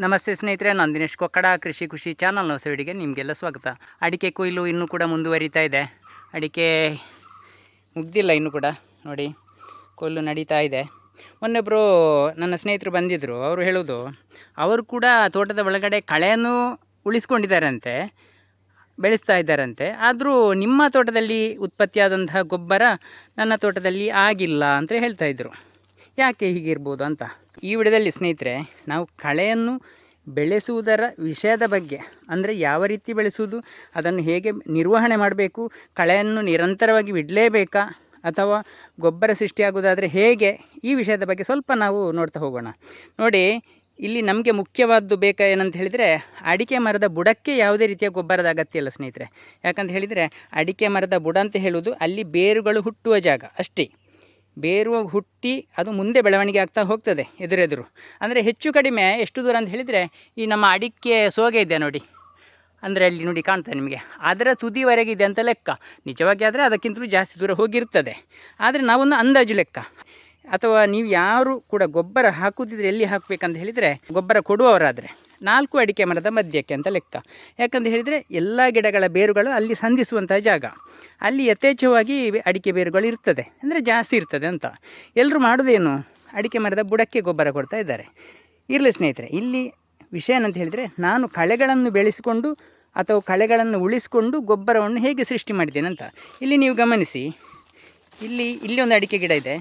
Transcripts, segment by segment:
ನಮಸ್ತೆ ಸ್ನೇಹಿತರೆ, ನಾನು ದಿನೇಶ್ ಕೊಕ್ಕಡ ಕೃಷಿ ಖುಷಿ ಚಾನಲ್ನ ಹೊಸವಿಡಿಗೆ ನಿಮಗೆಲ್ಲ ಸ್ವಾಗತ. ಅಡಿಕೆ ಕೊಯ್ಲು ಇನ್ನೂ ಕೂಡ ಮುಂದುವರಿತಾ ಇದೆ. ಅಡಿಕೆ ಮುಗ್ದಿಲ್ಲ ಇನ್ನೂ ಕೂಡ. ನೋಡಿ, ಕೊಯ್ಲು ನಡೀತಾ ಇದೆ. ಮೊನ್ನೆಬ್ಬರು ನನ್ನ ಸ್ನೇಹಿತರು ಬಂದಿದ್ದರು. ಅವರು ಹೇಳೋದು, ಅವರು ಕೂಡ ತೋಟದ ಒಳಗಡೆ ಕಳೆಯನ್ನು ಉಳಿಸ್ಕೊಂಡಿದ್ದಾರಂತೆ, ಬೆಳೆಸ್ತಾ ಇದ್ದಾರಂತೆ. ಆದರೂ ನಿಮ್ಮ ತೋಟದಲ್ಲಿ ಉತ್ಪತ್ತಿಯಾದಂತಹ ಗೊಬ್ಬರ ನನ್ನ ತೋಟದಲ್ಲಿ ಆಗಿಲ್ಲ ಅಂತ ಹೇಳ್ತಾಯಿದ್ರು. ಯಾಕೆ ಹೀಗಿರ್ಬೋದು ಅಂತ ಈ ವಿಡಿಯೋದಲ್ಲಿ ಸ್ನೇಹಿತರೆ ನಾವು ಕಳೆಯನ್ನು ಬೆಳೆಸುವುದರ ವಿಷಯದ ಬಗ್ಗೆ, ಅಂದರೆ ಯಾವ ರೀತಿ ಬೆಳೆಸುವುದು, ಅದನ್ನು ಹೇಗೆ ನಿರ್ವಹಣೆ ಮಾಡಬೇಕು, ಕಳೆಯನ್ನು ನಿರಂತರವಾಗಿ ಬಿಡಲೇಬೇಕಾ ಅಥವಾ ಗೊಬ್ಬರ ಸೃಷ್ಟಿಯಾಗುವುದಾದರೆ ಹೇಗೆ, ಈ ವಿಷಯದ ಬಗ್ಗೆ ಸ್ವಲ್ಪ ನಾವು ನೋಡ್ತಾ ಹೋಗೋಣ. ನೋಡಿ, ಇಲ್ಲಿ ನಮಗೆ ಮುಖ್ಯವಾದ್ದು ಬೇಕಾ ಏನಂತ ಹೇಳಿದರೆ, ಅಡಿಕೆ ಮರದ ಬುಡಕ್ಕೆ ಯಾವುದೇ ರೀತಿಯ ಗೊಬ್ಬರದ ಅಗತ್ಯ ಇಲ್ಲ ಸ್ನೇಹಿತರೆ. ಯಾಕಂತ ಹೇಳಿದರೆ ಅಡಿಕೆ ಮರದ ಬುಡ ಅಂತ ಹೇಳುವುದು ಅಲ್ಲಿ ಬೇರುಗಳು ಹುಟ್ಟುವ ಜಾಗ ಅಷ್ಟೇ. ಬೇರು ಹುಟ್ಟಿ ಅದು ಮುಂದೆ ಬೆಳವಣಿಗೆ ಆಗ್ತಾ ಹೋಗ್ತದೆ ಎದುರೆದುರು. ಅಂದರೆ ಹೆಚ್ಚು ಕಡಿಮೆ ಎಷ್ಟು ದೂರ ಅಂತ ಹೇಳಿದರೆ, ಈ ನಮ್ಮ ಅಡಿಕೆ ಸೋಗೆ ಇದೆ ನೋಡಿ, ಅಂದರೆ ಅಲ್ಲಿ ನೋಡಿ ಕಾಣ್ತದೆ ನಿಮಗೆ, ಅದರ ತುದಿವರೆಗೆ ಇದೆ ಅಂತ ಲೆಕ್ಕ. ನಿಜವಾಗಿ ಆದರೆ ಅದಕ್ಕಿಂತಲೂ ಜಾಸ್ತಿ ದೂರ ಹೋಗಿರ್ತದೆ. ಆದರೆ ನಾವೊಂದು ಅಂದಾಜು ಲೆಕ್ಕ. ಅಥವಾ ನೀವು ಯಾರು ಕೂಡ ಗೊಬ್ಬರ ಹಾಕುತ್ತಿದ್ರೆ ಎಲ್ಲಿ ಹಾಕಬೇಕಂತ ಹೇಳಿದರೆ, ಗೊಬ್ಬರ ಕೊಡುವವರಾದರೆ 4 ಅಡಿಕೆ ಮರದ ಮಧ್ಯಕ್ಕೆ ಅಂತ ಲೆಕ್ಕ. ಯಾಕಂತ ಹೇಳಿದರೆ ಎಲ್ಲ ಗಿಡಗಳ ಬೇರುಗಳು ಅಲ್ಲಿ ಸಂಧಿಸುವಂಥ ಜಾಗ, ಅಲ್ಲಿ ಯಥೇಚ್ಛವಾಗಿ ಅಡಿಕೆ ಬೇರುಗಳು ಇರ್ತದೆ, ಅಂದರೆ ಜಾಸ್ತಿ ಇರ್ತದೆ ಅಂತ. ಎಲ್ಲರೂ ಮಾಡೋದೇನು, ಅಡಿಕೆ ಮರದ ಬುಡಕ್ಕೆ ಗೊಬ್ಬರ ಕೊಡ್ತಾ ಇದ್ದಾರೆ. ಇರಲಿ ಸ್ನೇಹಿತರೆ, ಇಲ್ಲಿ ವಿಷಯ ಏನಂತ ಹೇಳಿದರೆ, ನಾನು ಕಳೆಗಳನ್ನು ಬೆಳೆಸಿಕೊಂಡು ಅಥವಾ ಕಳೆಗಳನ್ನು ಉಳಿಸಿಕೊಂಡು ಗೊಬ್ಬರವನ್ನು ಹೇಗೆ ಸೃಷ್ಟಿ ಮಾಡಿದ್ದೇನೆ ಅಂತ. ಇಲ್ಲಿ ನೀವು ಗಮನಿಸಿ, ಇಲ್ಲಿ ಒಂದು ಅಡಿಕೆ ಗಿಡ ಇದೆ,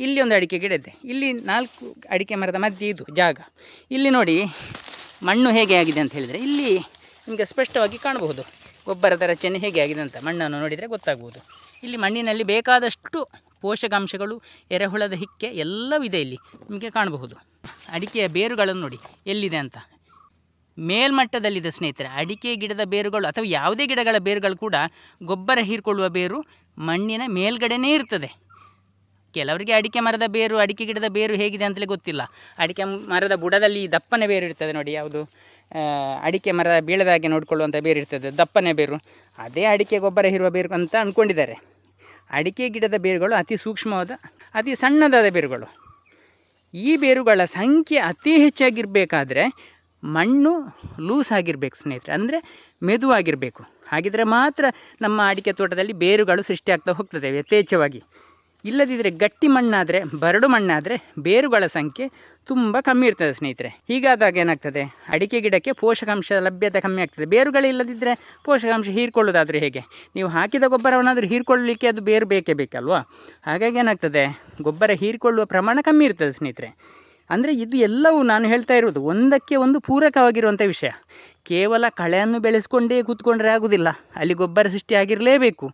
ಇಲ್ಲಿ ಒಂದು ಅಡಿಕೆ ಗಿಡ ಇದೆ, ಇಲ್ಲಿ 4 ಅಡಿಕೆ ಮರದ ಮಧ್ಯೆ ಇದು ಜಾಗ. ಇಲ್ಲಿ ನೋಡಿ ಮಣ್ಣು ಹೇಗೆ ಆಗಿದೆ ಅಂತ ಹೇಳಿದರೆ, ಇಲ್ಲಿ ನಿಮಗೆ ಸ್ಪಷ್ಟವಾಗಿ ಕಾಣಬಹುದು ಗೊಬ್ಬರದ ರಚನೆ ಹೇಗೆ ಆಗಿದೆ ಅಂತ. ಮಣ್ಣನ್ನು ನೋಡಿದರೆ ಗೊತ್ತಾಗ್ಬೋದು. ಇಲ್ಲಿ ಮಣ್ಣಿನಲ್ಲಿ ಬೇಕಾದಷ್ಟು ಪೋಷಕಾಂಶಗಳು, ಎರೆಹುಳದ ಹಿಕ್ಕೆ ಎಲ್ಲವಿದೆ ಇಲ್ಲಿ ನಿಮಗೆ ಕಾಣಬಹುದು. ಅಡಿಕೆಯ ಬೇರುಗಳನ್ನು ನೋಡಿ ಎಲ್ಲಿದೆ ಅಂತ, ಮೇಲ್ಮಟ್ಟದಲ್ಲಿದೆ ಸ್ನೇಹಿತರೆ. ಅಡಿಕೆ ಗಿಡದ ಬೇರುಗಳು ಅಥವಾ ಯಾವುದೇ ಗಿಡಗಳ ಬೇರುಗಳು ಕೂಡ ಗೊಬ್ಬರ ಹೀರಿಕೊಳ್ಳುವ ಬೇರು ಮಣ್ಣಿನ ಮೇಲ್ಗಡೆನೇ ಇರ್ತದೆ. ಕೆಲವರಿಗೆ ಅಡಿಕೆ ಮರದ ಬೇರು, ಅಡಿಕೆ ಗಿಡದ ಬೇರು ಹೇಗಿದೆ ಅಂತಲೇ ಗೊತ್ತಿಲ್ಲ. ಅಡಿಕೆ ಮರದ ಬುಡದಲ್ಲಿ ದಪ್ಪನೆ ಬೇರು ಇರ್ತದೆ ನೋಡಿ, ಯಾವುದು ಅಡಿಕೆ ಮರ ಬೀಳದಾಗೆ ನೋಡಿಕೊಳ್ಳುವಂಥ ಬೇರು ಇರ್ತದೆ, ದಪ್ಪನೆ ಬೇರು, ಅದೇ ಅಡಿಕೆ ಗೊಬ್ಬರ ಹೀರುವ ಬೇರು ಅಂತ ಅಂದ್ಕೊಂಡಿದ್ದಾರೆ. ಅಡಿಕೆ ಗಿಡದ ಬೇರುಗಳು ಅತಿ ಸೂಕ್ಷ್ಮವಾದ, ಅತಿ ಸಣ್ಣದಾದ ಬೇರುಗಳು. ಈ ಬೇರುಗಳ ಸಂಖ್ಯೆ ಅತಿ ಹೆಚ್ಚಾಗಿರಬೇಕಾದ್ರೆ ಮಣ್ಣು ಲೂಸ್ ಆಗಿರಬೇಕು ಸ್ನೇಹಿತರೆ, ಅಂದರೆ ಮೆದುವಾಗಿರಬೇಕು. ಹಾಗಿದ್ರೆ ಮಾತ್ರ ನಮ್ಮ ಅಡಿಕೆ ತೋಟದಲ್ಲಿ ಬೇರುಗಳು ಸೃಷ್ಟಿಯಾಗ್ತಾ ಹೋಗ್ತದೆ ಯಥೇಚ್ಛವಾಗಿ. ಇಲ್ಲದಿದ್ದರೆ ಗಟ್ಟಿ ಮಣ್ಣಾದರೆ, ಬರಡು ಮಣ್ಣಾದರೆ ಬೇರುಗಳ ಸಂಖ್ಯೆ ತುಂಬ ಕಮ್ಮಿ ಇರ್ತದೆ ಸ್ನೇಹಿತರೆ. ಹೀಗಾದಾಗ ಏನಾಗ್ತದೆ, ಅಡಿಕೆ ಗಿಡಕ್ಕೆ ಪೋಷಕಾಂಶ ಲಭ್ಯತೆ ಕಮ್ಮಿ ಆಗ್ತದೆ. ಬೇರುಗಳಿಲ್ಲದಿದ್ದರೆ ಪೋಷಕಾಂಶ ಹೀರ್ಕೊಳ್ಳೋದಾದರೆ ಹೇಗೆ? ನೀವು ಹಾಕಿದ ಗೊಬ್ಬರವನ್ನಾದರೂ ಹೀರ್ಕೊಳ್ಳಲಿಕ್ಕೆ ಅದು ಬೇರು ಬೇಕೇ ಬೇಕಲ್ವಾ? ಹಾಗಾಗಿ ಏನಾಗ್ತದೆ, ಗೊಬ್ಬರ ಹೀರಿಕೊಳ್ಳುವ ಪ್ರಮಾಣ ಕಮ್ಮಿ ಇರ್ತದೆ ಸ್ನೇಹಿತರೆ. ಅಂದರೆ ಇದು ಎಲ್ಲವೂ ನಾನು ಹೇಳ್ತಾ ಇರೋದು ಒಂದಕ್ಕೆ ಒಂದು ಪೂರಕವಾಗಿರುವಂಥ ವಿಷಯ. ಕೇವಲ ಕಳೆಯನ್ನು ಬೆಳೆಸ್ಕೊಂಡೇ ಕೂತ್ಕೊಂಡ್ರೆ ಆಗೋದಿಲ್ಲ, ಅಲ್ಲಿ ಗೊಬ್ಬರ ಸೃಷ್ಟಿಯಾಗಿರಲೇಬೇಕು.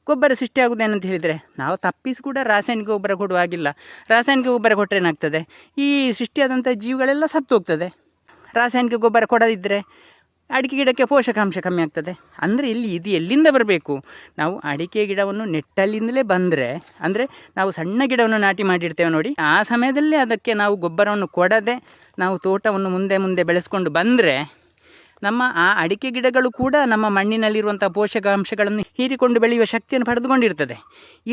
ಗೊಬ್ಬರ ಸೃಷ್ಟಿಯಾಗೋದೇನಂತ ಹೇಳಿದರೆ, ನಾವು ತಪ್ಪಿಸಿ ಕೂಡ ರಾಸಾಯನಿಕ ಗೊಬ್ಬರ ಕೊಡುವಾಗಿಲ್ಲ. ರಾಸಾಯನಿಕ ಗೊಬ್ಬರ ಕೊಟ್ಟರೆ ಏನಾಗ್ತದೆ, ಈ ಸೃಷ್ಟಿಯಾದಂಥ ಜೀವಿಗಳೆಲ್ಲ ಸತ್ತು ಹೋಗ್ತದೆ. ರಾಸಾಯನಿಕ ಗೊಬ್ಬರ ಕೊಡದಿದ್ದರೆ ಅಡಿಕೆ ಗಿಡಕ್ಕೆ ಪೋಷಕಾಂಶ ಕಮ್ಮಿ ಆಗ್ತದೆ. ಅಂದರೆ ಇಲ್ಲಿ ಇದು ಎಲ್ಲಿಂದ ಬರಬೇಕು? ನಾವು ಅಡಿಕೆ ಗಿಡವನ್ನು ನೆಟ್ಟಲ್ಲಿಂದಲೇ ಬಂದರೆ, ಅಂದರೆ ನಾವು ಸಣ್ಣ ಗಿಡವನ್ನು ನಾಟಿ ಮಾಡಿರ್ತೇವೆ ನೋಡಿ, ಆ ಸಮಯದಲ್ಲೇ ಅದಕ್ಕೆ ನಾವು ಗೊಬ್ಬರವನ್ನು ಕೊಡದೆ ನಾವು ತೋಟವನ್ನು ಮುಂದೆ ಬೆಳೆಸ್ಕೊಂಡು ಬಂದರೆ, ನಮ್ಮ ಆ ಅಡಿಕೆ ಗಿಡಗಳು ಕೂಡ ನಮ್ಮ ಮಣ್ಣಿನಲ್ಲಿರುವಂಥ ಪೋಷಕಾಂಶಗಳನ್ನು ಹೀರಿಕೊಂಡು ಬೆಳೆಯುವ ಶಕ್ತಿಯನ್ನು ಪಡೆದುಕೊಂಡಿರ್ತದೆ.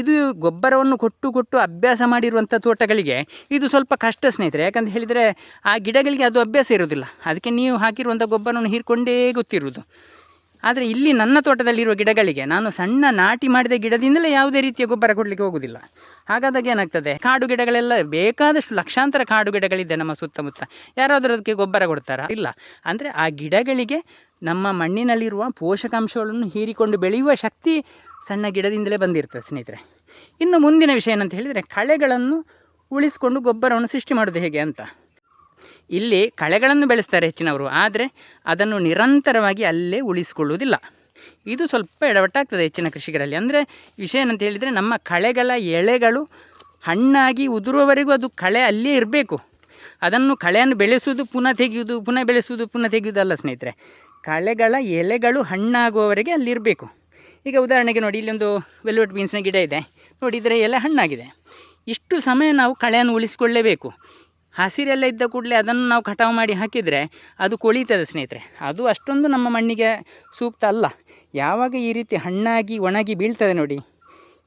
ಇದು ಗೊಬ್ಬರವನ್ನು ಕೊಟ್ಟು ಅಭ್ಯಾಸ ಮಾಡಿರುವಂಥ ತೋಟಗಳಿಗೆ ಇದು ಸ್ವಲ್ಪ ಕಷ್ಟ ಸ್ನೇಹಿತರೆ. ಯಾಕಂತ ಹೇಳಿದರೆ ಆ ಗಿಡಗಳಿಗೆ ಅದು ಅಭ್ಯಾಸ ಇರೋದಿಲ್ಲ, ಅದಕ್ಕೆ ನೀವು ಹಾಕಿರುವಂಥ ಗೊಬ್ಬರವನ್ನು ಹೀರಿಕೊಂಡೇ ಗೊತ್ತಿರುವುದು. ಆದರೆ ಇಲ್ಲಿ ನನ್ನ ತೋಟದಲ್ಲಿರುವ ಗಿಡಗಳಿಗೆ ನಾನು ಸಣ್ಣ ನಾಟಿ ಮಾಡಿದ ಗಿಡದಿಂದಲೇ ಯಾವುದೇ ರೀತಿಯ ಗೊಬ್ಬರ ಕೊಡಲಿಕ್ಕೆ ಹೋಗೋದಿಲ್ಲ. ಹಾಗಾದಾಗ ಏನಾಗ್ತದೆ, ಕಾಡು ಗಿಡಗಳೆಲ್ಲ ಬೇಕಾದಷ್ಟು ಲಕ್ಷಾಂತರ ಕಾಡು ಗಿಡಗಳಿದೆ ನಮ್ಮ ಸುತ್ತಮುತ್ತ. ಯಾರಾದರೂ ಅದಕ್ಕೆ ಗೊಬ್ಬರ ಕೊಡ್ತಾರಾ? ಇಲ್ಲ. ಅಂದರೆ ಆ ಗಿಡಗಳಿಗೆ ನಮ್ಮ ಮಣ್ಣಿನಲ್ಲಿರುವ ಪೋಷಕಾಂಶಗಳನ್ನು ಹೀರಿಕೊಂಡು ಬೆಳೆಯುವ ಶಕ್ತಿ ಸಣ್ಣ ಗಿಡದಿಂದಲೇ ಬಂದಿರ್ತದೆ ಸ್ನೇಹಿತರೆ. ಇನ್ನು ಮುಂದಿನ ವಿಷಯ ಏನಂತ ಹೇಳಿದರೆ, ಕಳೆಗಳನ್ನು ಉಳಿಸಿಕೊಂಡು ಗೊಬ್ಬರವನ್ನು ಸೃಷ್ಟಿ ಮಾಡೋದು ಹೇಗೆ ಅಂತ. ಇಲ್ಲಿ ಕಳೆಗಳನ್ನು ಬೆಳೆಸ್ತಾರೆ ಹೆಚ್ಚಿನವರು, ಆದರೆ ಅದನ್ನು ನಿರಂತರವಾಗಿ ಅಲ್ಲೇ ಉಳಿಸಿಕೊಳ್ಳುವುದಿಲ್ಲ. ಇದು ಸ್ವಲ್ಪ ಎಡವಟ್ಟಾಗ್ತದೆ ಹೆಚ್ಚಿನ ಕೃಷಿಕರಲ್ಲಿ. ಅಂದರೆ ವಿಷಯ ಏನಂತ ಹೇಳಿದರೆ, ನಮ್ಮ ಕಳೆಗಳ ಎಳೆಗಳು ಹಣ್ಣಾಗಿ ಉದುರುವವರೆಗೂ ಅದು ಕಳೆ ಅಲ್ಲೇ ಇರಬೇಕು. ಅದನ್ನು ಕಳೆಯನ್ನು ಬೆಳೆಸುವುದು ಪುನಃ ತೆಗೆಯುವುದು, ಪುನಃ ಬೆಳೆಸುವುದು, ಪುನಃ ತೆಗೆಯುವುದಲ್ಲ ಸ್ನೇಹಿತರೆ. ಕಳೆಗಳ ಎಲೆಗಳು ಹಣ್ಣಾಗುವವರೆಗೆ ಅಲ್ಲಿರಬೇಕು. ಈಗ ಉದಾಹರಣೆಗೆ ನೋಡಿ, ಇಲ್ಲೊಂದು ವೆಲ್ವೆಟ್ ಬೀನ್ಸ್ನ ಗಿಡ ಇದೆ ನೋಡಿ, ಇದರ ಎಲೆ ಹಣ್ಣಾಗಿದೆ. ಇಷ್ಟು ಸಮಯ ನಾವು ಕಳೆಯನ್ನು ಉಳಿಸಿಕೊಳ್ಳಲೇಬೇಕು. ಹಸಿರೆಲ್ಲ ಇದ್ದ ಕೂಡಲೇ ಅದನ್ನು ನಾವು ಕಟಾವು ಮಾಡಿ ಹಾಕಿದರೆ ಅದು ಕೊಳೀತದೆ ಸ್ನೇಹಿತರೆ. ಅದು ಅಷ್ಟೊಂದು ನಮ್ಮ ಮಣ್ಣಿಗೆ ಸೂಕ್ತ ಅಲ್ಲ. ಯಾವಾಗ ಈ ರೀತಿ ಹಣ್ಣಾಗಿ ಒಣಗಿ ಬೀಳ್ತದೆ ನೋಡಿ,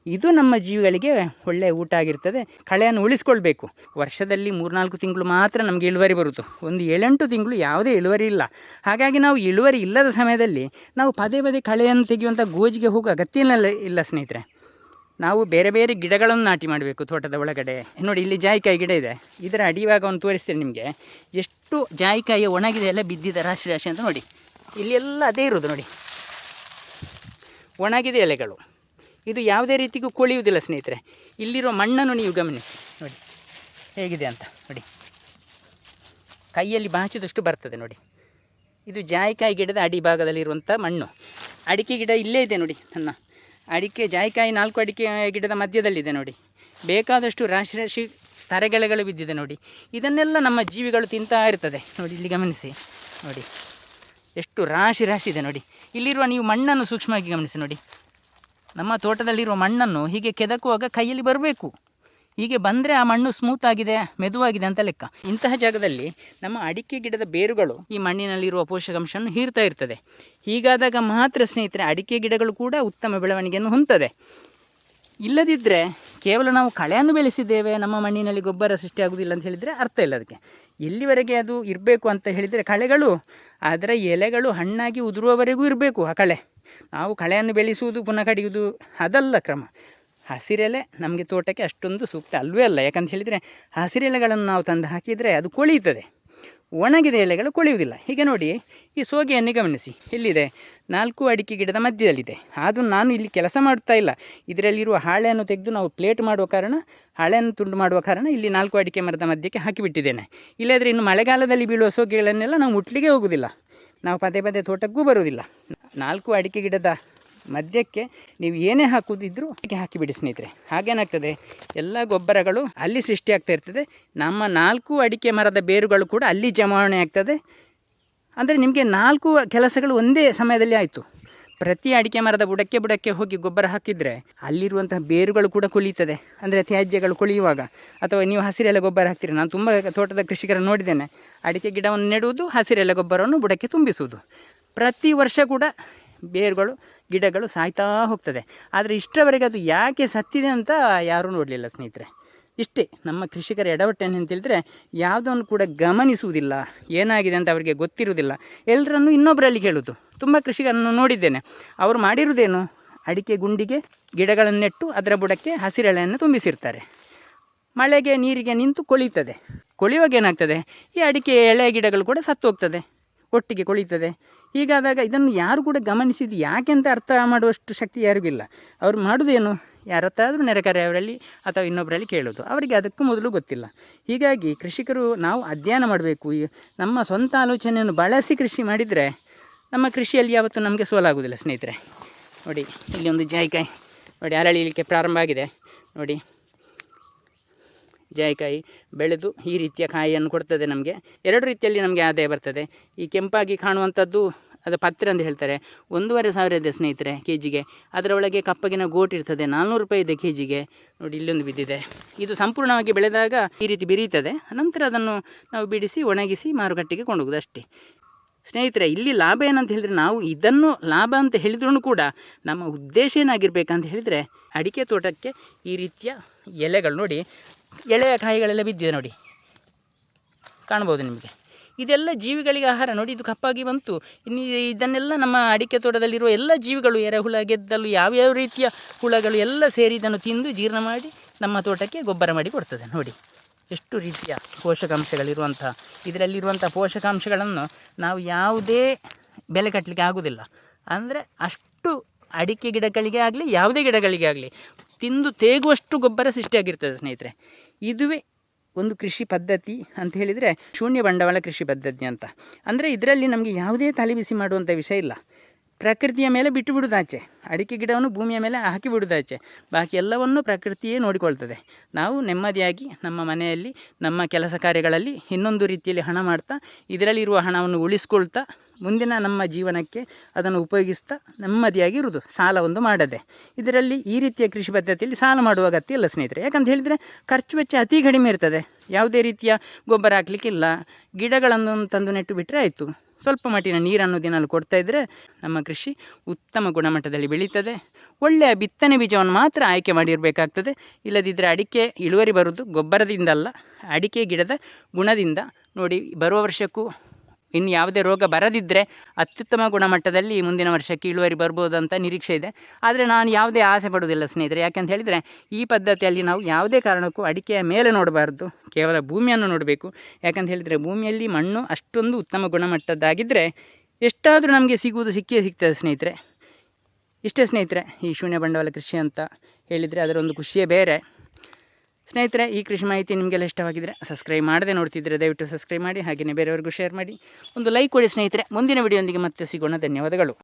ಇದು ನಮ್ಮ ಜೀವಿಗಳಿಗೆ ಒಳ್ಳೆಯ ಊಟ ಆಗಿರ್ತದೆ. ಕಳೆಯನ್ನು ಉಳಿಸ್ಕೊಳ್ಬೇಕು. ವರ್ಷದಲ್ಲಿ 3-4 ತಿಂಗಳು ಮಾತ್ರ ನಮಗೆ ಇಳುವರಿ ಬರುತ್ತೆ. ಒಂದು 7-8 ತಿಂಗಳು ಯಾವುದೇ ಇಳುವರಿ ಇಲ್ಲ. ಹಾಗಾಗಿ ನಾವು ಇಳುವರಿ ಇಲ್ಲದ ಸಮಯದಲ್ಲಿ ನಾವು ಪದೇ ಪದೇ ಕಳೆಯನ್ನು ತೆಗೆಯುವಂಥ ಗೋಜಿಗೆ ಹೋಗುವ ಅಗತ್ಯ ಇಲ್ಲ ಸ್ನೇಹಿತರೆ. ನಾವು ಬೇರೆ ಬೇರೆ ಗಿಡಗಳನ್ನು ನಾಟಿ ಮಾಡಬೇಕು ತೋಟದ ಒಳಗಡೆ. ನೋಡಿ, ಇಲ್ಲಿ ಜಾಯಿಕಾಯಿ ಗಿಡ ಇದೆ. ಇದರ ಅಡಿಭಾಗವನ್ನು ತೋರಿಸ್ತೇನೆ ನಿಮಗೆ. ಎಷ್ಟು ಜಾಯಿಕಾಯಿ ಒಣಗಿದೆ ಎಲ್ಲ ಬಿದ್ದಿದೆ ರಾಶಿ ರಾಶಿ ಅಂತ ನೋಡಿ. ಇಲ್ಲಿ ಎಲ್ಲ ಅದೇ ಇರೋದು ನೋಡಿ, ಒಣಗಿದೆ ಎಲೆಗಳು. ಇದು ಯಾವುದೇ ರೀತಿಗೂ ಕೊಳೆಯುವುದಿಲ್ಲ ಸ್ನೇಹಿತರೆ. ಇಲ್ಲಿರೋ ಮಣ್ಣನ್ನು ನೀವು ಗಮನಿಸಿ ನೋಡಿ ಹೇಗಿದೆ ಅಂತ ನೋಡಿ. ಕೈಯಲ್ಲಿ ಬಾಚಿದಷ್ಟು ಬರ್ತದೆ ನೋಡಿ. ಇದು ಜಾಯಿಕಾಯಿ ಗಿಡದ ಅಡಿಭಾಗದಲ್ಲಿರುವಂಥ ಮಣ್ಣು. ಅಡಿಕೆ ಗಿಡ ಇಲ್ಲೇ ಇದೆ ನೋಡಿ. ನನ್ನ ಅಡಿಕೆ ಜಾಯಿಕಾಯಿ 4 ಅಡಿಕೆ ಗಿಡದ ಮಧ್ಯದಲ್ಲಿದೆ ನೋಡಿ. ಬೇಕಾದಷ್ಟು ರಾಶಿ ರಾಶಿ ತರೆಗೆಳೆಗಳು ಬಿದ್ದಿದೆ ನೋಡಿ. ಇದನ್ನೆಲ್ಲ ನಮ್ಮ ಜೀವಿಗಳು ತಿಂತಾ ಇರ್ತದೆ ನೋಡಿ. ಇಲ್ಲಿ ಗಮನಿಸಿ ನೋಡಿ, ಎಷ್ಟು ರಾಶಿ ರಾಶಿ ಇದೆ ನೋಡಿ. ಇಲ್ಲಿರುವ ನೀವು ಮಣ್ಣನ್ನು ಸೂಕ್ಷ್ಮವಾಗಿ ಗಮನಿಸಿ ನೋಡಿ. ನಮ್ಮ ತೋಟದಲ್ಲಿರುವ ಮಣ್ಣನ್ನು ಹೀಗೆ ಕೆದಕುವಾಗ ಕೈಯಲ್ಲಿ ಬರಬೇಕು. ಹೀಗೆ ಬಂದರೆ ಆ ಮಣ್ಣು ಸ್ಮೂತ್ ಆಗಿದೆ, ಮೆದುವಾಗಿದೆ ಅಂತ ಲೆಕ್ಕ. ಇಂತಹ ಜಾಗದಲ್ಲಿ ನಮ್ಮ ಅಡಿಕೆ ಗಿಡದ ಬೇರುಗಳು ಈ ಮಣ್ಣಿನಲ್ಲಿರುವ ಪೋಷಕಾಂಶವನ್ನು ಹೀರ್ತಾ ಇರ್ತದೆ. ಹೀಗಾದಾಗ ಮಾತ್ರ ಸ್ನೇಹಿತರೆ ಅಡಿಕೆ ಗಿಡಗಳು ಕೂಡ ಉತ್ತಮ ಬೆಳವಣಿಗೆಯನ್ನು ಹೊಂದ್ತದೆ. ಇಲ್ಲದಿದ್ದರೆ ಕೇವಲ ನಾವು ಕಳೆಯನ್ನು ಬೆಳೆಸಿದ್ದೇವೆ, ನಮ್ಮ ಮಣ್ಣಿನಲ್ಲಿ ಗೊಬ್ಬರ ಸೃಷ್ಟಿಯಾಗುವುದಿಲ್ಲ ಅಂತ ಹೇಳಿದರೆ ಅರ್ಥ ಇಲ್ಲ ಅದಕ್ಕೆ. ಎಲ್ಲಿವರೆಗೆ ಅದು ಇರಬೇಕು ಅಂತ ಹೇಳಿದರೆ ಕಳೆಗಳು ಅದರ ಎಲೆಗಳು ಹಣ್ಣಾಗಿ ಉದುರುವವರೆಗೂ ಇರಬೇಕು ಆ ಕಳೆ. ನಾವು ಕಳೆಯನ್ನು ಬೆಳೆಸುವುದು ಪುನಃ ಕಡಿಯುವುದು ಅದಲ್ಲ ಕ್ರಮ. ಹಸಿರೆಲೆ ನಮಗೆ ತೋಟಕ್ಕೆ ಅಷ್ಟೊಂದು ಸೂಕ್ತ ಅಲ್ಲವೇ ಅಲ್ಲ. ಯಾಕಂತ ಹೇಳಿದರೆ ಹಸಿರೆಲೆಗಳನ್ನು ನಾವು ತಂದು ಹಾಕಿದರೆ ಅದು ಕೊಳೆಯುತ್ತದೆ, ಒಣಗಿದ ಎಲೆಗಳು ಕೊಳೆಯುವುದಿಲ್ಲ. ಹೀಗೆ ನೋಡಿ, ಈ ಸೋಗೆಯನ್ನು ಗಮನಿಸಿ. ಇಲ್ಲಿದೆ 4 ಅಡಿಕೆ ಗಿಡದ ಮಧ್ಯದಲ್ಲಿದೆ. ಅದು ನಾನು ಇಲ್ಲಿ ಕೆಲಸ ಮಾಡ್ತಾ ಇಲ್ಲ. ಇದರಲ್ಲಿರುವ ಹಾಳೆಯನ್ನು ತೆಗೆದು ನಾವು ಪ್ಲೇಟ್ ಮಾಡುವ ಕಾರಣ, ಹಾಳೆಯನ್ನು ತುಂಡು ಮಾಡುವ ಕಾರಣ ಇಲ್ಲಿ 4 ಅಡಿಕೆ ಮರದ ಮಧ್ಯಕ್ಕೆ ಹಾಕಿಬಿಟ್ಟಿದ್ದೇನೆ. ಇಲ್ಲದ್ರೆ ಇನ್ನು ಮಳೆಗಾಲದಲ್ಲಿ ಬೀಳುವ ಸೋಗೆಗಳನ್ನೆಲ್ಲ ನಾವು ಮುಟ್ಲಿಕ್ಕೆ ಹೋಗೋದಿಲ್ಲ, ನಾವು ಪದೇ ಪದೇ ತೋಟಕ್ಕೂ ಬರುವುದಿಲ್ಲ. 4 ಅಡಿಕೆ ಗಿಡದ ಮಧ್ಯಕ್ಕೆ ನೀವು ಏನೇ ಹಾಕುವುದಿದ್ರೂ ಹಾಕಿಬಿಡಿ ಸ್ನೇಹಿತರೆ. ಹಾಗೇನಾಗ್ತದೆ, ಎಲ್ಲ ಗೊಬ್ಬರಗಳು ಅಲ್ಲಿ ಸೃಷ್ಟಿಯಾಗ್ತಾ ಇರ್ತದೆ. ನಮ್ಮ 4 ಅಡಿಕೆ ಮರದ ಬೇರುಗಳು ಕೂಡ ಅಲ್ಲಿ ಜಮಾವಣೆ ಆಗ್ತದೆ. ಅಂದರೆ ನಿಮಗೆ 4 ಕೆಲಸಗಳು ಒಂದೇ ಸಮಯದಲ್ಲಿ ಆಯಿತು. ಪ್ರತಿ ಅಡಿಕೆ ಮರದ ಬುಡಕ್ಕೆ ಹೋಗಿ ಗೊಬ್ಬರ ಹಾಕಿದರೆ ಅಲ್ಲಿರುವಂತಹ ಬೇರುಗಳು ಕೂಡ ಕೊಳೀತದೆ. ಅಂದರೆ ತ್ಯಾಜ್ಯಗಳು ಕೊಳೆಯುವಾಗ, ಅಥವಾ ನೀವು ಹಸಿರೆಲೆ ಗೊಬ್ಬರ ಹಾಕ್ತೀರಿ. ನಾನು ತುಂಬ ತೋಟದ ಕೃಷಿಕರನ್ನು ನೋಡಿದ್ದೇನೆ. ಅಡಿಕೆ ಗಿಡವನ್ನು ನೆಡುವುದು, ಹಸಿರೆಲೆ ಗೊಬ್ಬರವನ್ನು ಬುಡಕ್ಕೆ ತುಂಬಿಸುವುದು. ಪ್ರತಿ ವರ್ಷ ಕೂಡ ಬೇರುಗಳು ಗಿಡಗಳು ಸಾಯ್ತಾ ಹೋಗ್ತದೆ. ಆದರೆ ಇಷ್ಟರವರೆಗೆ ಅದು ಯಾಕೆ ಸತ್ತಿದೆ ಅಂತ ಯಾರೂ ನೋಡಲಿಲ್ಲ ಸ್ನೇಹಿತರೆ. ಇಷ್ಟೇ ನಮ್ಮ ಕೃಷಿಕರ ಎಡವಟ್ಟೇನು ಅಂತ ಹೇಳಿದರೆ, ಯಾವುದನ್ನು ಕೂಡ ಗಮನಿಸುವುದಿಲ್ಲ, ಏನಾಗಿದೆ ಅಂತ ಅವರಿಗೆ ಗೊತ್ತಿರುವುದಿಲ್ಲ. ಎಲ್ಲರನ್ನು ಇನ್ನೊಬ್ಬರಲ್ಲಿ ಕೇಳೋದು. ತುಂಬ ಕೃಷಿಕರನ್ನು ನೋಡಿದ್ದೇನೆ, ಅವರು ಮಾಡಿರುವುದೇನು, ಅಡಿಕೆ ಗುಂಡಿಗೆ ಗಿಡಗಳನ್ನು ನೆಟ್ಟು ಅದರ ಬುಡಕ್ಕೆ ಹಸಿರೆಳೆಯನ್ನು ತುಂಬಿಸಿರ್ತಾರೆ. ಮಳೆಗೆ ನೀರಿಗೆ ನಿಂತು ಕೊಳೀತದೆ. ಕೊಳೆಯುವಾಗ ಏನಾಗ್ತದೆ, ಈ ಅಡಿಕೆ ಎಳೆ ಗಿಡಗಳು ಕೂಡ ಸತ್ತು ಹೋಗ್ತದೆ, ಒಟ್ಟಿಗೆ ಕೊಳೀತದೆ. ಹೀಗಾದಾಗ ಇದನ್ನು ಯಾರು ಕೂಡ ಗಮನಿಸಿದ್ದು ಯಾಕೆಂತ ಅರ್ಥ ಮಾಡುವಷ್ಟು ಶಕ್ತಿ ಯಾರಿಗಿಲ್ಲ. ಅವರು ಮಾಡೋದೇನು, ಯಾರತ್ತಾದರೂ ನೆರೆಕರೆಯವರಲ್ಲಿ ಅಥವಾ ಇನ್ನೊಬ್ಬರಲ್ಲಿ ಕೇಳೋದು. ಅವರಿಗೆ ಅದಕ್ಕೂ ಮೊದಲು ಗೊತ್ತಿಲ್ಲ. ಹೀಗಾಗಿ ಕೃಷಿಕರು ನಾವು ಅಧ್ಯಯನ ಮಾಡಬೇಕು. ನಮ್ಮ ಸ್ವಂತ ಆಲೋಚನೆಯನ್ನು ಬಳಸಿ ಕೃಷಿ ಮಾಡಿದರೆ ನಮ್ಮ ಕೃಷಿಯಲ್ಲಿ ಯಾವತ್ತೂ ನಮಗೆ ಸೋಲಾಗುವುದಿಲ್ಲ ಸ್ನೇಹಿತರೆ. ನೋಡಿ, ಇಲ್ಲಿ ಒಂದು ಜಾಯಿಕಾಯಿ ನೋಡಿ ಅರಳೀಲಿಕ್ಕೆ ಪ್ರಾರಂಭ ಆಗಿದೆ ನೋಡಿ. ಜಾಯಿಕಾಯಿ ಬೆಳೆದು ಈ ರೀತಿಯ ಕಾಯಿಯನ್ನು ಕೊಡ್ತದೆ. ನಮಗೆ 2 ರೀತಿಯಲ್ಲಿ ನಮಗೆ ಆದಾಯ ಬರ್ತದೆ. ಈ ಕೆಂಪಾಗಿ ಕಾಣುವಂಥದ್ದು ಅದು ಪತ್ರೆ ಅಂತ ಹೇಳ್ತಾರೆ, 1,500 ಇದೆ ಸ್ನೇಹಿತರೆ ಕೆಜಿಗೆ. ಅದರ ಒಳಗೆ ಕಪ್ಪಗಿನ ಗೋಟ್ ಇರ್ತದೆ, 400 ರೂಪಾಯಿ ಇದೆ ಕೆಜಿಗೆ. ನೋಡಿ, ಇಲ್ಲೊಂದು ಬಿದ್ದಿದೆ. ಇದು ಸಂಪೂರ್ಣವಾಗಿ ಬೆಳೆದಾಗ ಈ ರೀತಿ ಬೆರೀತದೆ. ನಂತರ ಅದನ್ನು ನಾವು ಬಿಡಿಸಿ ಒಣಗಿಸಿ ಮಾರುಕಟ್ಟೆಗೆ ಕೊಂಡೋಗೋದು ಅಷ್ಟೇ ಸ್ನೇಹಿತರೆ. ಇಲ್ಲಿ ಲಾಭ ಏನಂತ ಹೇಳಿದರೆ, ನಾವು ಇದನ್ನು ಲಾಭ ಅಂತ ಹೇಳಿದ್ರೂ ಕೂಡ ನಮ್ಮ ಉದ್ದೇಶ ಏನಾಗಿರ್ಬೇಕಂತ ಹೇಳಿದರೆ, ಅಡಿಕೆ ತೋಟಕ್ಕೆ ಈ ರೀತಿಯ ಎಲೆಗಳು ನೋಡಿ, ಎಳೆಯ ಕಾಯಿಗಳೆಲ್ಲ ಬಿದ್ದಿದೆ ನೋಡಿ, ಕಾಣ್ಬೋದು ನಿಮಗೆ. ಇದೆಲ್ಲ ಜೀವಿಗಳಿಗೆ ಆಹಾರ ನೋಡಿ. ಇದು ಕಪ್ಪಾಗಿ ಬಂತು. ಇನ್ನು ಇದನ್ನೆಲ್ಲ ನಮ್ಮ ಅಡಿಕೆ ತೋಟದಲ್ಲಿರುವ ಎಲ್ಲ ಜೀವಿಗಳು, ಎರೆಹುಳ, ಗೆದ್ದಲು, ಯಾವ್ಯಾವ ರೀತಿಯ ಹುಳಗಳು ಎಲ್ಲ ಸೇರಿ ಇದನ್ನು ತಿಂದು ಜೀರ್ಣ ಮಾಡಿ ನಮ್ಮ ತೋಟಕ್ಕೆ ಗೊಬ್ಬರ ಮಾಡಿ ಕೊಡ್ತದೆ. ನೋಡಿ ಎಷ್ಟು ರೀತಿಯ ಪೋಷಕಾಂಶಗಳಿರುವಂಥ, ಇದರಲ್ಲಿರುವಂಥ ಪೋಷಕಾಂಶಗಳನ್ನು ನಾವು ಯಾವುದೇ ಬೆಲೆ ಕಟ್ಟಲಿಕ್ಕೆ ಆಗೋದಿಲ್ಲ. ಅಂದರೆ ಅಷ್ಟು ಅಡಿಕೆ ಗಿಡಗಳಿಗೆ ಆಗಲಿ ಯಾವುದೇ ಗಿಡಗಳಿಗೆ ಆಗಲಿ ತಿಂದು ತೇಗುವಷ್ಟು ಗೊಬ್ಬರ ಸೃಷ್ಟಿಯಾಗಿರ್ತದೆ ಸ್ನೇಹಿತರೆ. ಇದುವೇ ಒಂದು ಕೃಷಿ ಪದ್ಧತಿ ಅಂತ ಹೇಳಿದರೆ ಶೂನ್ಯ ಬಂಡವಾಳ ಕೃಷಿ ಪದ್ಧತಿ ಅಂತ. ಅಂದರೆ ಇದರಲ್ಲಿ ನಮಗೆ ಯಾವುದೇ ತಲೆಬಿಸಿ ಮಾಡುವಂಥ ವಿಷಯ ಇಲ್ಲ. ಪ್ರಕೃತಿಯ ಮೇಲೆ ಬಿಟ್ಟು ಬಿಡುವುದಾಚೆ, ಅಡಿಕೆ ಗಿಡವನ್ನು ಭೂಮಿಯ ಮೇಲೆ ಹಾಕಿ ಬಿಡುವುದಾಚೆ, ಬಾಕಿ ಎಲ್ಲವನ್ನು ಪ್ರಕೃತಿಯೇ ನೋಡಿಕೊಳ್ತದೆ. ನಾವು ನೆಮ್ಮದಿಯಾಗಿ ನಮ್ಮ ಮನೆಯಲ್ಲಿ ನಮ್ಮ ಕೆಲಸ ಕಾರ್ಯಗಳಲ್ಲಿ ಇನ್ನೊಂದು ರೀತಿಯಲ್ಲಿ ಹಣ ಮಾಡ್ತಾ, ಇದರಲ್ಲಿರುವ ಹಣವನ್ನು ಉಳಿಸ್ಕೊಳ್ತಾ ಮುಂದಿನ ನಮ್ಮ ಜೀವನಕ್ಕೆ ಅದನ್ನು ಉಪಯೋಗಿಸ್ತಾ ನೆಮ್ಮದಿಯಾಗಿ ಇರುವುದು, ಸಾಲ ಒಂದು ಮಾಡದೆ. ಇದರಲ್ಲಿ ಈ ರೀತಿಯ ಕೃಷಿ ಪದ್ಧತಿಯಲ್ಲಿ ಸಾಲ ಮಾಡುವ ಅಗತ್ಯ ಇಲ್ಲ ಸ್ನೇಹಿತರೆ. ಯಾಕಂತ ಹೇಳಿದರೆ ಖರ್ಚು ವೆಚ್ಚ ಅತಿ ಕಡಿಮೆ ಇರ್ತದೆ. ಯಾವುದೇ ರೀತಿಯ ಗೊಬ್ಬರ ಹಾಕಲಿಕ್ಕಿಲ್ಲ, ಗಿಡಗಳನ್ನು ತಂದು ನೆಟ್ಟು ಬಿಟ್ಟರೆ ಆಯಿತು. ಸ್ವಲ್ಪ ಮಟ್ಟಿನ ನೀರನ್ನು ದಿನಾಲು ಕೊಡ್ತಾ ಇದ್ದರೆ ನಮ್ಮ ಕೃಷಿ ಉತ್ತಮ ಗುಣಮಟ್ಟದಲ್ಲಿ ಬೆಳೀತದೆ. ಒಳ್ಳೆಯ ಬಿತ್ತನೆ ಬೀಜವನ್ನು ಮಾತ್ರ ಆಯ್ಕೆ ಮಾಡಿರಬೇಕಾಗ್ತದೆ. ಇಲ್ಲದಿದ್ದರೆ ಅಡಿಕೆ ಇಳುವರಿ ಬರುವುದು ಗೊಬ್ಬರದಿಂದ ಅಲ್ಲ, ಅಡಿಕೆ ಗಿಡದ ಗುಣದಿಂದ. ನೋಡಿ, ಬರುವ ವರ್ಷಕ್ಕೂ ಇನ್ನು ಯಾವುದೇ ರೋಗ ಬರದಿದ್ದರೆ ಅತ್ಯುತ್ತಮ ಗುಣಮಟ್ಟದಲ್ಲಿ ಮುಂದಿನ ವರ್ಷಕ್ಕೆ ಇಳುವರಿ ಬರ್ಬೋದು ಅಂತ ನಿರೀಕ್ಷೆ ಇದೆ. ಆದರೆ ನಾನು ಯಾವುದೇ ಆಸೆ ಪಡುವುದಿಲ್ಲ ಸ್ನೇಹಿತರೆ. ಯಾಕೆಂತ ಹೇಳಿದರೆ ಈ ಪದ್ಧತಿಯಲ್ಲಿ ನಾವು ಯಾವುದೇ ಕಾರಣಕ್ಕೂ ಅಡಿಕೆಯ ಮೇಲೆ ನೋಡಬಾರ್ದು, ಕೇವಲ ಭೂಮಿಯನ್ನು ನೋಡಬೇಕು. ಯಾಕಂತ ಹೇಳಿದರೆ ಭೂಮಿಯಲ್ಲಿ ಮಣ್ಣು ಅಷ್ಟೊಂದು ಉತ್ತಮ ಗುಣಮಟ್ಟದ್ದಾಗಿದ್ದರೆ ಎಷ್ಟಾದರೂ ನಮಗೆ ಸಿಗುವುದು ಸಿಕ್ಕೇ ಸಿಗ್ತದೆ ಸ್ನೇಹಿತರೆ. ಇಷ್ಟೇ ಸ್ನೇಹಿತರೆ, ಈ ಶೂನ್ಯ ಬಂಡವಾಳ ಕೃಷಿ ಅಂತ ಹೇಳಿದರೆ ಅದರ ಒಂದು ಖುಷಿಯೇ ಬೇರೆ. ಸ್ನೇಹಿತರೆ, ಈ ಕೃಷಿ ಮಾಹಿತಿ ನಿಮಗೆಲ್ಲ ಇಷ್ಟವಾಗಿದ್ದರೆ ಸಬ್ಸ್ಕ್ರೈಬ್ ಮಾಡದೆ ನೋಡ್ತಿದ್ದರೆ ದಯವಿಟ್ಟು ಸಬ್ಸ್ಕ್ರೈಬ್ ಮಾಡಿ, ಹಾಗೆಯೇ ಬೇರೆಯವ್ರಿಗೂ ಶೇರ್ ಮಾಡಿ, ಒಂದು ಲೈಕ್ ಕೊಡಿ ಸ್ನೇಹಿತರೆ. ಮುಂದಿನ ವಿಡಿಯೋದೊಂದಿಗೆ ಮತ್ತೆ ಸಿಗೋಣ. ಧನ್ಯವಾದಗಳು.